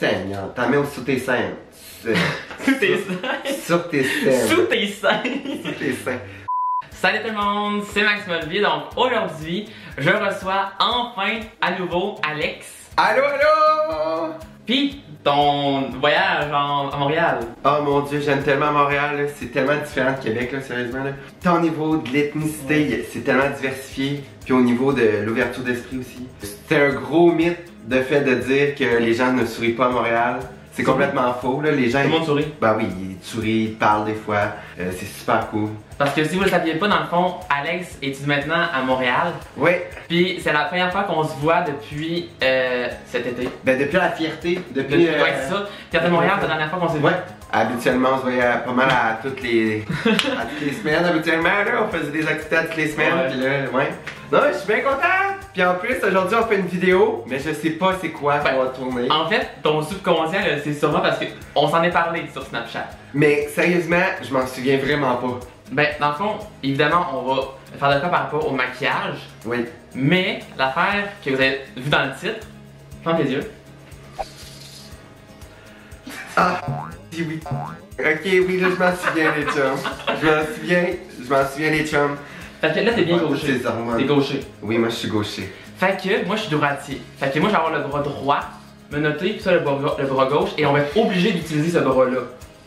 Seigneur, t'en mets sur tes seins. Sous tes seins. Sur tes seins. Sous tes seins. Sur tes seins. Salut tout le monde, c'est Max Olivier. Donc aujourd'hui, je reçois enfin à nouveau Alex. Allô, allô! Puis ton voyage à Montréal. Oh mon Dieu, j'aime tellement Montréal, là. C'est tellement différent de Québec, là, sérieusement. Là. Tant au niveau de l'ethnicité, c'est tellement diversifié. Puis au niveau de l'ouverture d'esprit aussi. C'est un gros mythe de fait de dire que les gens ne sourient pas à Montréal. C'est complètement faux, là. Les gens. Tout le monde sourit. Ben oui, ils sourient, ils parlent des fois. C'est super cool. Parce que si vous ne le saviez pas, dans le fond, Alex étudie maintenant à Montréal. Oui. Puis c'est la première fois qu'on se voit depuis cet été. Ben depuis la fierté, depuis. Ouais, c'est ça. Fierté de Montréal, c'est la dernière fois qu'on s'est vu. Ouais. Habituellement, on se voyait pas mal à toutes les semaines. Habituellement, là, on faisait des activités à toutes les semaines. Ouais. Puis là, ouais. Non, je suis bien content. Puis en plus, aujourd'hui, on fait une vidéo, mais je sais pas c'est quoi qu'on va tourner. En fait, ton subconscient, là, c'est sûrement parce qu'on s'en est parlé sur Snapchat. Mais sérieusement, je m'en souviens vraiment pas. Ben, dans le fond, évidemment, on va faire de quoi par rapport au maquillage. Oui. Mais l'affaire que vous avez vue dans le titre, ferme tes yeux. Ah, oui. Ok, oui, là, je m'en souviens, les chums. Je m'en souviens, les chums. Fait que là, t'es bien Ouais, gaucher. c'est hormones. T'es gaucher. Oui, moi, je suis gaucher. Fait que moi, je suis droitier. Fait que moi, je vais avoir le bras droit, me noter, puis ça, le bras gauche, et on va être obligé d'utiliser ce bras-là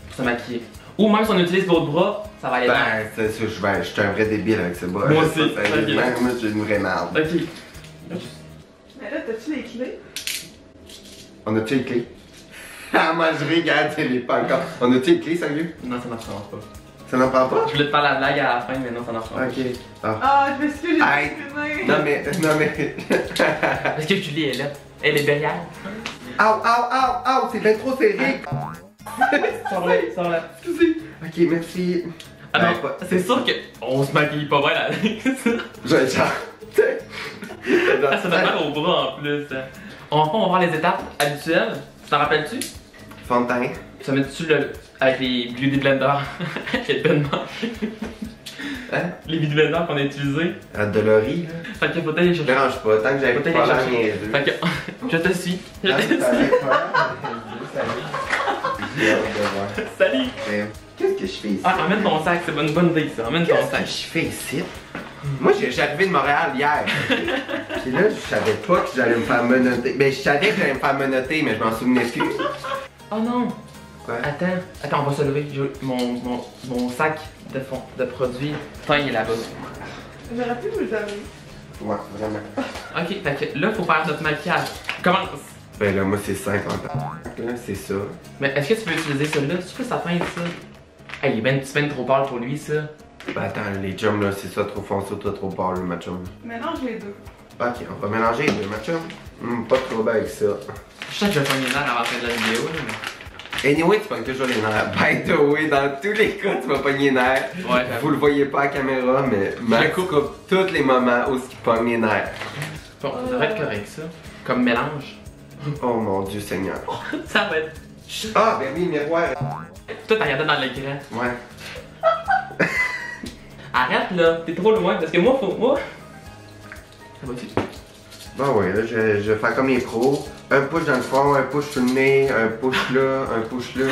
pour se maquiller. Ou même si on utilise l'autre bras, ça va aller bien. Ben, c'est ça, je suis un vrai débile avec ce bras. Moi aussi. Sérieusement, Ok. moi, j'ai une vraie merde. Ok. Mais là, t'as-tu les clés? On a-tu les clés? Ah, moi, je regarde, elle est pas encore. On a-tu les clés, sérieux? Non, ça marchera pas. Ça n'en prend pas? Je voulais te faire la blague à la fin, mais non, ça marchera pas. Ok. Ah. Ah, je m'excuse, j'ai Aïe. exprimé. Non, mais. Parce que Julie est là. Elle est derrière. Ow, c'est bien trop serré. Sors-la, sors-la. Excusez. Ok, merci. Ah non, Ben, pas- c'est sûr qu'on se maquille pas mal, Alex. Je genre. Ah, ça donne mal au bras en plus. On va voir les étapes habituelles. Tu t'en rappelles-tu? Fond de teint. Ça met-tu avec les beauty blenders? J'ai peine mangé. Hein? Les beauty blenders qu'on a utilisés. De l'ori, là. Fait qu'il faut aller les Je chercher. dérange pas, tant que j'avais Faut pas aller les la chercher. niaiseuse. Fait que je te suis. Je Ah, te c'est suis. pareil, J'ai hâte de voir. Salut! Qu'est-ce que je fais ici? Ah, emmène ton sac, c'est une bonne idée ça. Emmène ton Qu'est-ce sac. que je fais ici? Moi, j'ai arrivé de Montréal hier. Puis là, je savais pas que j'allais me faire menotter. Ben, je savais que j'allais me faire menotter, mais je m'en souvenais plus. Oh non! Quoi? Attends, on va se lever. Mon sac de produits, putain, il est là-bas. J'aurais pu vous le donner. Ouais, vraiment. Ok, fait que là, faut faire notre maquillage. Commence! Ben là, moi, c'est 50 ans. Là, c'est ça. Mais est-ce que tu peux utiliser celui-là? Tu peux sa fin ça? Hey, il est ben trop pâle pour lui, ça. Ben attends, les chums, là, c'est ça, trop foncé ou toi, trop pâle, ma chum. Mélange les deux. Ok, on va mélanger les deux, ma chum. Pas trop bien avec ça. Je sais que je vais faire une nerfs avant la fin de la vidéo, là, mais... Anyway, tu pognes toujours les nerfs. By the way, dans tous les cas, tu vas pogner les nerfs. Ouais, Vous le voyez pas à la caméra, mais Max coupe tous les moments où il pogne les nerfs. Bon, ça devrait être correct, ça. Comme mélange. Oh mon Dieu Seigneur. Ça va être... Ah, ben oui, miroir. Toi, t'as regardé dans l'écran. Ouais. Arrête, là. T'es trop loin, parce que moi, Moi... Ça va-tu? Bon, ouais, là, je vais faire comme les pros. Un push dans le fond, un push sur le nez, un push là, un push là,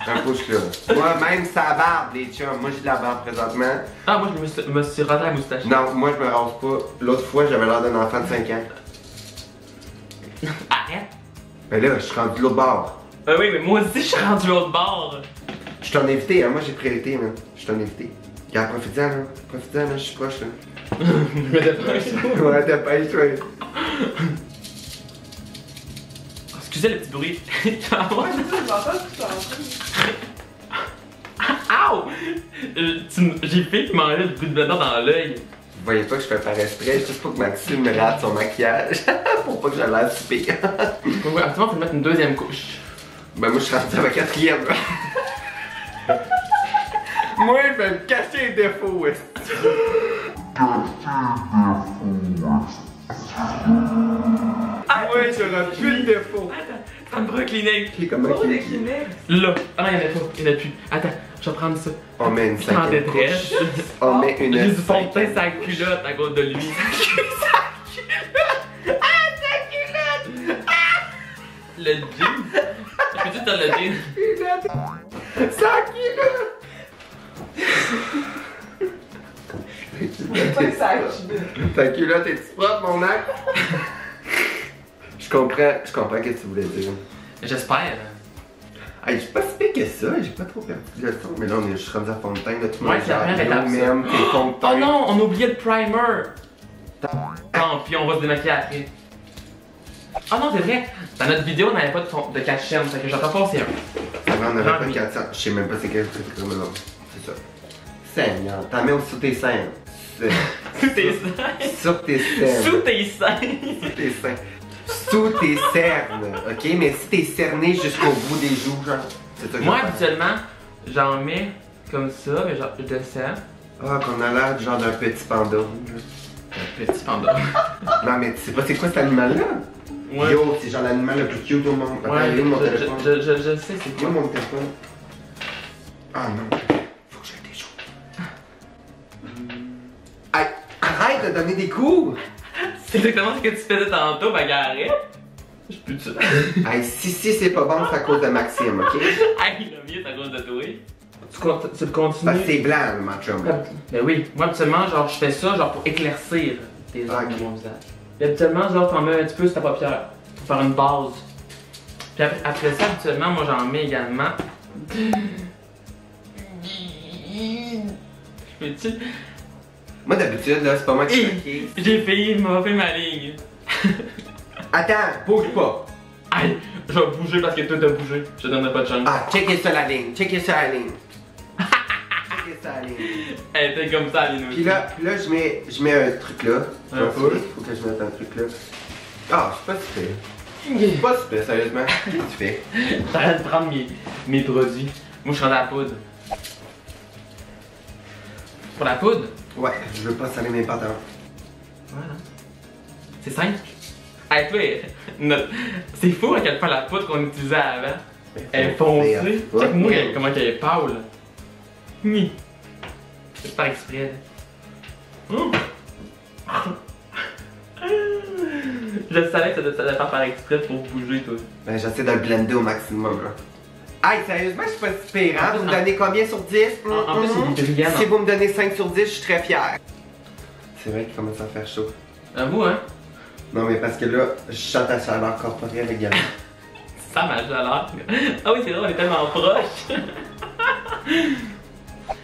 un push là. Moi, même sa barbe, les chums. Moi, j'ai de la barbe présentement. Ah, moi, je me suis rasé la moustache. Non, moi, je me rase pas. L'autre fois, j'avais l'air d'un enfant de 5 ans. Arrête! Mais là, je suis rendu de l'autre bord. Oui, mais moi aussi, je suis rendu l'autre bord. Je suis ton invité, hein. Moi, j'ai priorité, man. Je suis ton invité. Regarde, profite-en, là. Profite-en, là. Je suis proche, là. Je me dépêche. Ouais, dépêche-toi. Excusez le petit bruit. Ouais, c'est ça, je m'entends tout ça. Aouh! J'ai fait qu'il m'enlève le bruit de blender dans l'œil. Vous voyez pas que je fais par exprès, juste pour que Maxime me rate son maquillage. Pour pas que j'aie l'air si pire. Ouais, actuellement, faut lui mettre une deuxième couche. Ben, moi, je suis rendu à ma quatrième. Moi, je vais me cacher les défauts, ouais. Ouais, j'aurai plus de défauts. Attends, ça me prend un Kleenex. Puis comme Oh, un les qui. Kleenex. Là. Ah non, il y en a pas. Il y en a plus. Attends, je vais prendre ça. On met une Je suis en cinquième détresse. couche. On met une J'ai du fond de teint cinquième. sur la culotte à cause de lui. le jean. Peux-tu te le jean? Ça qui là? C'est pas que ça achète. Ta culotte est-tu propre, mon acte? Je comprends ce que tu voulais dire. J'espère. Hey, j'ai pas si pire que ça, j'ai pas trop perdu le son. Mais là, je suis rendu à fond de teint, là, tout le Ouais, monde c'est la première étape, ça. même, tes fonds de teint. Oh non, on a oublié le primer. Tant pis, on va se démaquiller après. Ah non, c'est vrai. Dans notre vidéo, on n'avait pas de 4 chaînes, fait que j'entends passer un. Ça va, on avait Ah, pas oui. 400. Je sais même pas c'est quel truc comme là. C'est ça. Seigneur, t'en mets sous tes seins. Sous tes seins. Sur tes seins. Sous tes seins. Sous tes seins. Sous tes cernes, ok? Mais si t'es cerné jusqu'au bout des joues, genre. C'est ça que Moi, je vais faire. habituellement, j'en mets comme ça, mais genre, je descends. Ah, qu'on a l'air genre d'un petit panda. Un petit panda. Non, mais tu sais pas c'est quoi cet animal-là? Ouais. Yo, c'est genre l'animal le plus cute au monde. Attends, Ouais, il est où mon téléphone? je sais c'est Il est où quoi. mon téléphone? Ah non. Faut que j'aille des choses. Hey, arrête de donner des coups! C'est exactement ce que tu faisais tantôt, bagarre. Je peux te. Hey, si c'est pas bon, c'est à cause de Maxime, ok? Hey, le mieux, c'est à cause de toi. Tu le continues. Parce que c'est blanc, le match-up. Ben oui, moi habituellement, genre, je fais ça genre pour éclaircir tes Ah, ongles ok. de mon visage. Puis habituellement, genre, t'en mets un petit peu sur ta paupière pour faire une base. Puis après ça, habituellement, moi j'en mets également. Je peux-tu? Moi, d'habitude, là, c'est pas moi qui fais. J'ai failli m'offrir ma ligne. Attends, bouge pas. Aïe, je vais bouger parce que toi t'as bougé. Je te donnerai pas de chance. Ah, checkez ça la ligne, checkez ça la ligne. Checkez ça la ligne. Elle était comme ça, Lino. Puis là, je mets un truc là. Un Il peu. faut que je mette un truc là. Ah, je suis pas super. Je suis pas super, sérieusement. Qu'est-ce que tu fais? J'arrête de prendre mes produits. Moi je suis rendu à la poudre. Pour la poudre? Ouais, je veux pas saler mes pantalons. Voilà. C'est simple. Hey, toi, c'est fou à quel point la poudre qu'on utilisait avant. Elle est foncée. Check moi comment elle est pâle. Oui. C'est pas exprès. Là. Je savais que ça devait faire exprès pour bouger, toi. Ben, j'essaie de le blender au maximum, là. Hey, sérieusement, je suis pas si pire, hein? En Vous me plus, donnez combien sur 10? En plus, il est brillant. Si vous me donnez 5 sur 10, je suis très fier. C'est vrai qu'il commence à faire chaud. Avoue, hein? Non, mais parce que là, je chante à chaleur corporelle également. Ça m'a chaleur. Ah oui, c'est vrai, on est tellement proches.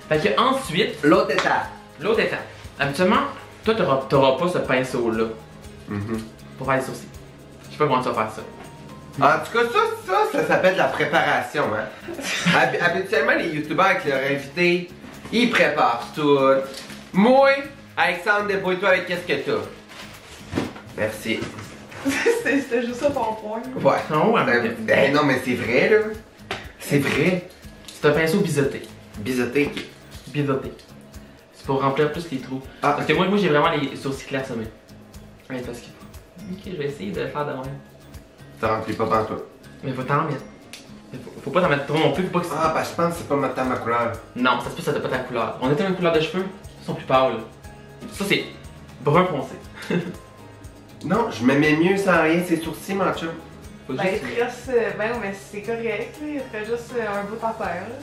Fait que ensuite, L'autre étape. l'autre étape. Habituellement, toi, t'auras pas ce pinceau-là pour faire les sourcils. Je sais pas comment tu vas faire ça. En tout cas, ça s'appelle de la préparation, hein. Habituellement, les youtubeurs avec leurs invités, ils préparent tout. Moi, Alexandre, débrouille-toi avec qu'est-ce que t'as. Merci. C'était juste ça ton point. Ouais. En haut, hein? Ben non, mais c'est vrai, là. C'est vrai. C'est un pinceau biseauté. Biseauté. Biseauté. C'est pour remplir plus les trous. Ah. Parce que moi j'ai vraiment les sourcils clairsemés. Ouais, parce qu'il faut. Ok, je vais essayer de le faire de même. Ça remplit pas pantoute. Mais faut t'en mettre. Faut pas t'en mettre trop non plus, faut pas que ça. Ah, ben je pense que c'est pas ma couleur. Non, ça se peut que ça n'a pas ta couleur. On était une couleur de cheveux, ils sont plus pâles. Ça c'est brun foncé. Non, je me mets mieux sans rien, c'est sourcils, mon chum. Faut Ben, juste. il te reste. Ben, mais c'est correct, là. Il te reste juste un bout à faire, là.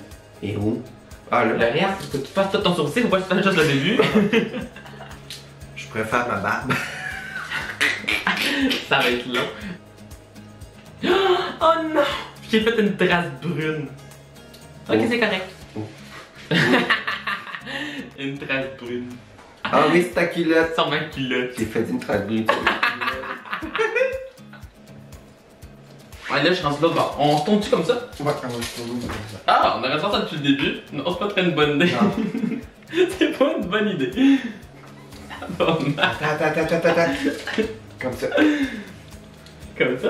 Et où? Ah Le là, reste, faut que tu fasses tout ton sourcil, faut pas que tu fasses juste le début. je préfère ma barbe. Ça va être long. Oh non! J'ai fait une trace brune. Ok, Oh. c'est correct. Oh. Une trace brune. Ah oui, c'est ta culotte. Sans ma culotte. J'ai fait une trace brune. Ouais, là, je suis rendu l'autre bord. On se tourne-tu comme ça? Ouais, on va se tourner comme ça. Ah, on aurait fait ça depuis le début. Non, c'est pas très une bonne idée. Non. C'est pas une bonne idée. Ça va mal. Attends. Comme ça. Comme ça?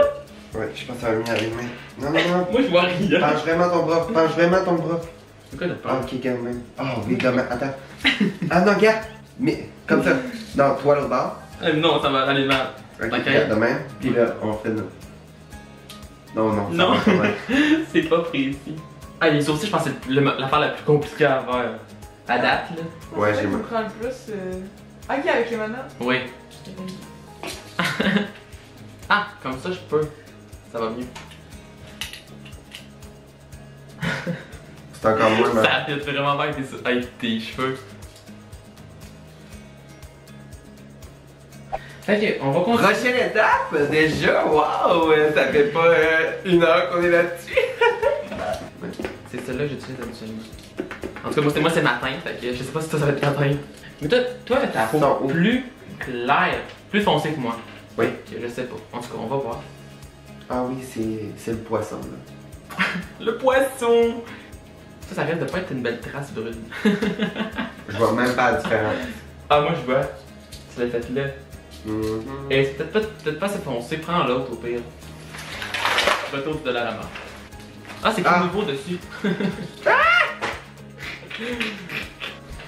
Ouais, je pense que ça va venir avec main. Non. Moi, je vois rien. Penche vraiment ton bras. Penche vraiment ton bras. C'est quoi de Ah, peur? ok, quand même. Ah oui, demain. Attends. Ah non, regarde. Mais, comme ça. Non, toi l'autre bord. Non, ça va aller mal. Ok, Ok. regarde demain. Puis là, on fait notre. Non, ça Non. va pas mal. C'est pas précis. Ah, les sourcils, je pense que c'est l'affaire la plus compliquée à faire. À date, là. Ouais, C'est j'ai ça qui mal. me prend le plus. Ok, avec les menottes. Oui. Ah, comme ça, je peux. Ça va mieux. C'est encore moins mal. Ça fit vraiment bien avec tes cheveux. Ok, on va continuer. Prochaine étape, déjà, waouh, ça fait pas 1 heure qu'on est là-dessus. C'est celle-là que j'utilise habituellement. En tout cas, moi c'est matin, fait que je sais pas si toi ça va être matin. Mais toi ta peau plus claire, plus foncée que moi. Oui. Je sais pas. En tout cas, on va voir. Ah oui, c'est le poisson, là. Le poisson! Ça risque de pas être une belle trace brune. Je vois même pas la différence. Ah, moi je vois. Tu l'as fait là. Mm-hmm. Et c'est peut-être pas assez foncé, prends l'autre au pire. Retour de la rama. Ah, c'est tout nouveau dessus.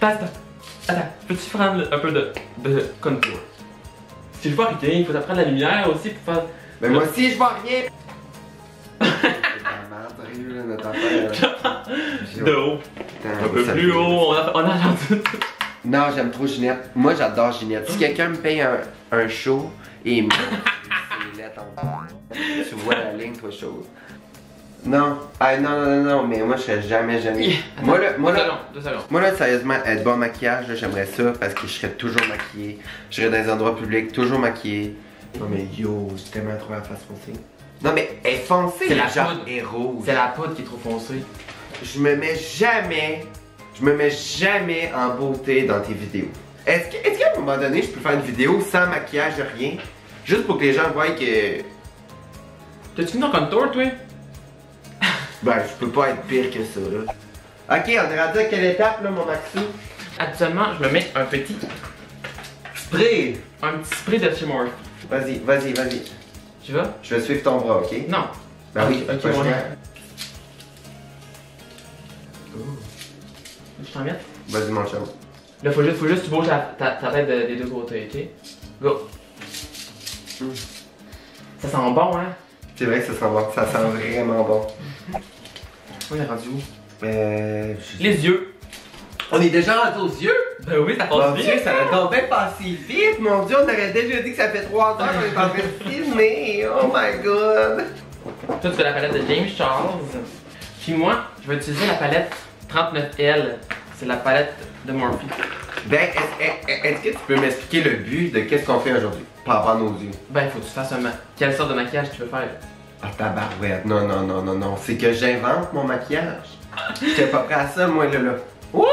Attends, peux-tu prendre un peu de contour? Si je vois rien, il faut prendre la lumière aussi pour faire. Mais moi aussi, je vois rien! Sérieux, là, notre affaire. De haut. Un peu plus haut, on a entendu. Non, j'aime trop Ginette. Moi, j'adore Ginette. Si quelqu'un me paye un show et me c'est lettre en tu vois la ligne, toi, chose. Non. Ah, non, mais moi, je serais jamais. Attends, deux secondes. Moi, là, sérieusement, être bon maquillage, là, j'aimerais ça parce que je serais toujours maquillé. Je serais dans les endroits publics, toujours maquillé. Non, mais yo, j'ai tellement trouvé la face foncée. Non, mais elle est foncée, c'est la genre, poudre. est rouge. C'est la poudre qui est trop foncée. Je me mets jamais en beauté dans tes vidéos. Est-ce qu'à un moment donné, je peux faire une vidéo sans maquillage, rien? Juste pour que les gens voient que... T'as-tu mis ton contour, toi? Ben, je peux pas être pire que ça, là. Ok, on est rendu à quelle étape, là, mon Maxou? Actuellement, je me mets un petit Spray! Un petit spray de chez Morphe. Vas-y. Tu vas? Je vais suivre ton bras, ok? Non. Ben oui, ok, pas mon cher. Je t'en mets? Vas-y, mon chum. Là, faut juste que tu bouges ta tête des deux côtés, ok? Go! Ça sent bon, hein? C'est vrai que ça sent bon, ça sent vraiment bon. On est rendu où? Les yeux. On est déjà rendu aux yeux? Ben oui, ça Mon passe Dieu, vite! ça a donc bien passé vite, mon Dieu, on aurait déjà dit que ça fait 3 heures qu'on est en train de filmer, oh my god! Toi, tu fais la palette de James Charles. Puis moi, je vais utiliser la palette 39L. C'est la palette de Morphe. Ben, est-ce que tu peux m'expliquer le but de qu'est-ce qu'on fait aujourd'hui par rapport à nos yeux? Ben, il faut que tu fasses quelle sorte de maquillage tu veux faire? Ah, tabarouette, non, c'est que j'invente mon maquillage. J'étais pas prêt à ça, moi, là. Wouh!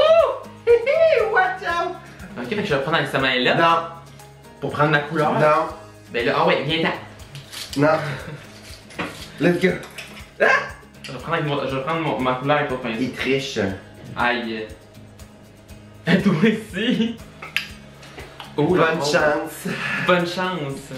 Watch out! Ok, fait que je vais prendre avec sa main là. Non, Pour prendre ma couleur. non, Ben là, ah ouais, viens-t'en. non. Let's go. Ah! Je vais prendre ma couleur avec ton pinceau. Il triche. Aïe. Toi aussi. Oh, Bonne chance. Bonne chance.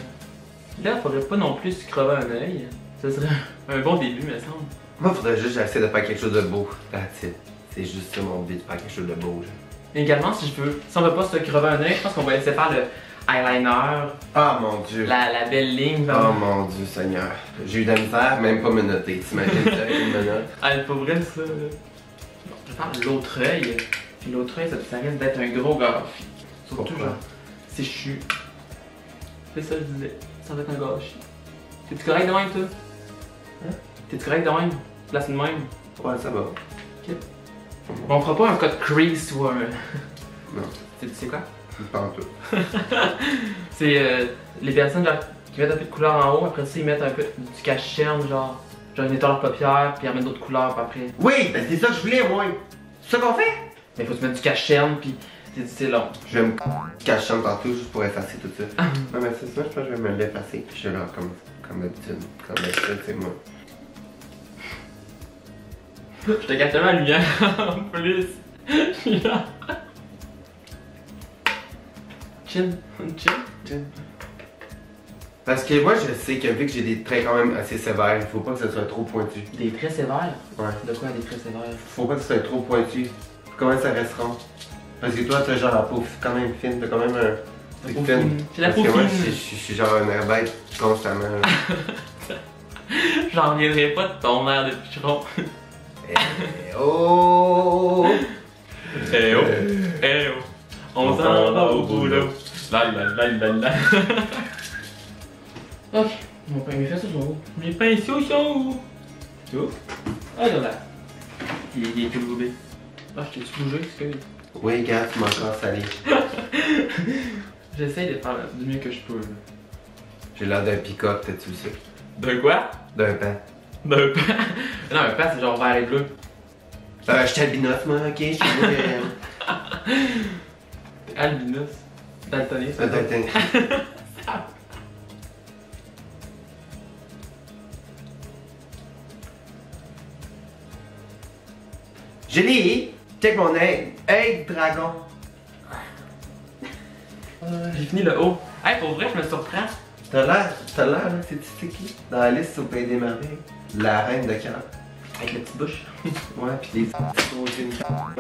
Là, faudrait pas non plus se crever un œil. Ce serait un bon début, me semble. Moi, faudrait juste que j'essaie de faire quelque chose de beau. That's it. C'est juste ça mon but, de faire quelque chose de beau. Genre. Également, si on veut pas se crever un œil, je pense qu'on va laisser faire le eyeliner. Ah mon Dieu. La belle ligne. Oh mon Dieu Seigneur. J'ai eu de la misère, même pas me noter. T'imagines ça avec une minute? Ah, c'est pas vrai ça. Bon, je vais faire l'autre œil. Puis l'autre œil, ça risque d'être un gros gâchis. Surtout Pourquoi? genre, si je suis. C'est ça que je disais. Ça va être un gâchis. T'es-tu correct de même, toi? Hein? T'es-tu correct de même? Place de même? Ouais, ça va. Ok. Bon, on fera pas un code crease ou un. Non. Tu sais quoi? Pas en tout. C'est les personnes genre, qui mettent un peu de couleur en haut, après ça ils mettent un peu du cache-cerne, genre ils nettoient leurs paupières, puis ils remettent d'autres couleurs, puis après. Oui, ben c'est ça que je voulais, moi. C'est ça qu'on fait? Mais faut se mettre du cache-cerne, puis c'est long. Je vais me cacher tantôt juste pour effacer tout ça. Non, mais c'est ça, je pense que je vais me l'effacer. Puis je suis là, comme d'habitude. Comme d'habitude, c'est moi. Je te cache tellement la lumière en plus. Je suis là. Chin. Parce que moi, je sais que vu que j'ai des traits quand même assez sévères, il faut pas que ça soit trop pointu. Des traits sévères? Ouais. De quoi des traits sévères? Faut pas que ça soit trop pointu. Comment ça restera? Parce que toi, t'as genre la peau quand même fine, t'as quand même un. La peau fine. C'est la peau Parce que moi, fine. je suis genre un air bête constamment. Là. J'en reviendrai pas de ton air de picheron. Oh! Eh oh! Eh oh! On s'en va au boulot. La la la la la. Ok, mes pinceaux sont où? Mes pinceaux sont où? C'est où? Ah, là là. Il est plus boubé. Ah, je t'ai-tu bougé, excuse? Oui, gars, tu m'as encore salé. J'essaie de faire du mieux que je peux. J'ai l'air d'un peacock, t'as-tu le sais? De quoi? D'un pan. D'un pan? Non, un pan, c'est genre vert et bleu. Je suis albinos, moi, ok? Je suis T'es albinos. Daltonien, c'est ça? daltonien. Julie, check mon œil. Œil dragon. J'ai fini le haut. Hey, pour vrai, je me surprends. T'as l'air, là, c'est qui? Dans la liste au Pays des Merveilles. La reine de cœur. Avec la petite bouche. Ouais, pis des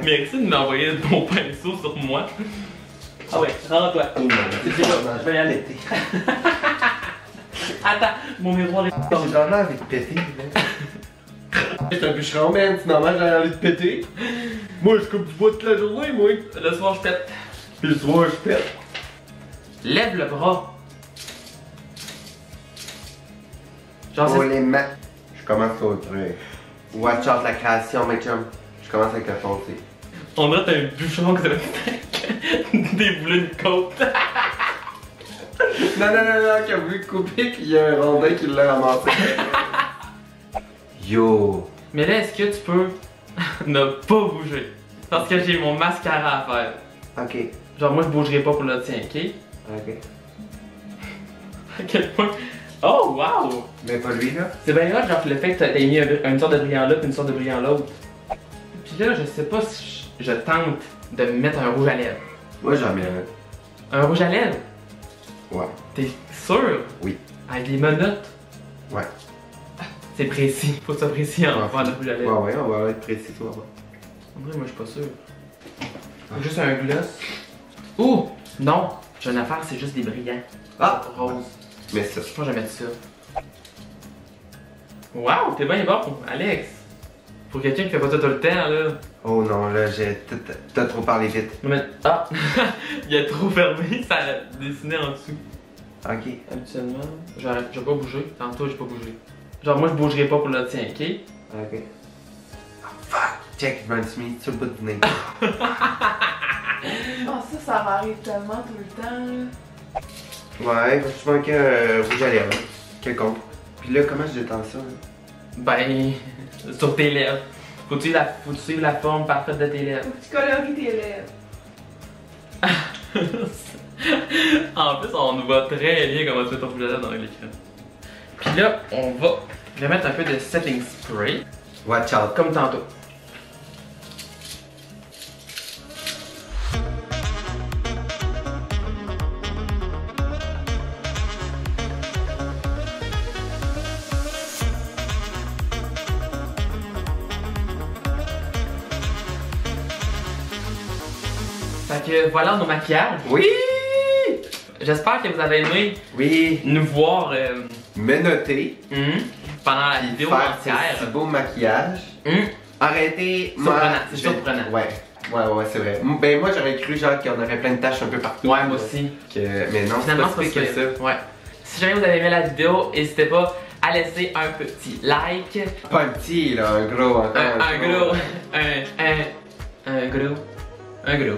Merci de m'envoyer de mon pinceau sur moi. Ah ouais, rends-toi. Je vais y aller. Attends, mon miroir est J'ai vraiment envie de péter, là. C'est un bûcheron, man. C'est normal, j'ai envie de péter. Moi, je coupe du bois toute la journée, moi. Le soir, je pète. Puis le soir, je pète. Lève le bras. Genre, Oh, les mains. Je commence au truc. Watch out la création, mec chum. Je commence avec le foncé. on dirait que t'as un bûcheron qui te déboulé une côte. Non, qui a voulu couper, puis il y a un rondin qui l'a ramassé. Yo. Mais là, est-ce que tu peux ne pas bouger? Parce que j'ai mon mascara à faire. Ok. Genre, moi, je bougerai pas pour le tien, ok? Ok. À quel point. Oh, wow! Mais pas lui, là. C'est bien là, genre, le fait que t'as mis une sorte de brillant là, puis une sorte de brillant l'autre. Puis là, je sais pas si je tente de me mettre un rouge à lèvres. Moi, j'en mets un. Un rouge à lèvres? Ouais. T'es sûr? Oui. Avec des menottes? Ouais. C'est précis. Faut que ça précis en faire le rouge à lèvres. Ouais, on va être précis, tu vas voir. En vrai, moi, je suis pas sûr. Juste un gloss. Ouh! Non! J'ai une affaire, c'est juste des brillants. Ah! Rose. Mais ça. Je pense que je vais mettre ça. Wow! T'es bien bon, Alex! Pour quelqu'un qui fait pas ça tout le temps, là. Oh non, là, t'as trop parlé vite. Je vais mettre. Ah! Il a trop fermé, ça a dessiné en dessous. Ok. Habituellement, je vais pas bouger. Tantôt, j'ai pas bougé. Genre, moi, je bougerai pas pour le tien, ok? Ok. Ah, fuck! Check, je m'en suis mis sur le bout du nez. Oh, ça m'arrive tellement tout le temps, là. Ouais, je manque un rouge à lèvres. Quelconque. Puis là, comment je détends ça, là? Ben, sur tes lèvres. Faut que tu suives la forme parfaite de tes lèvres. Faut que tu colories tes lèvres. En plus, on voit très bien comment tu fais ton rouge à lèvres dans l'écran. Puis là, on va remettre un peu de setting spray. Watch out. Comme tantôt. Fait que voilà nos maquillages. Oui! J'espère que vous avez aimé Oui! nous voir Menotter. pendant la vidéo Faire entière. ce beau maquillage. Arrêtez. Surprenant, c'est surprenant. Ouais, c'est vrai. Ben moi j'aurais cru genre qu'on aurait plein de taches un peu partout. Ouais, moi aussi. Mais non, c'est Finalement, pas si pire que ça. Ouais. Si jamais vous avez aimé la vidéo, n'hésitez pas à laisser un petit like. Pas un petit là, un gros encore. Un gros. Un gros. Un gros.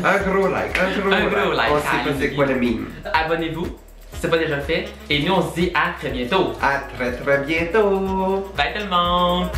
Un gros like. Un gros like. On sait pas c'est quoi le meme. Abonnez-vous si c'est pas déjà fait. Et nous on se dit à très bientôt. À très bientôt. Bye tout le monde.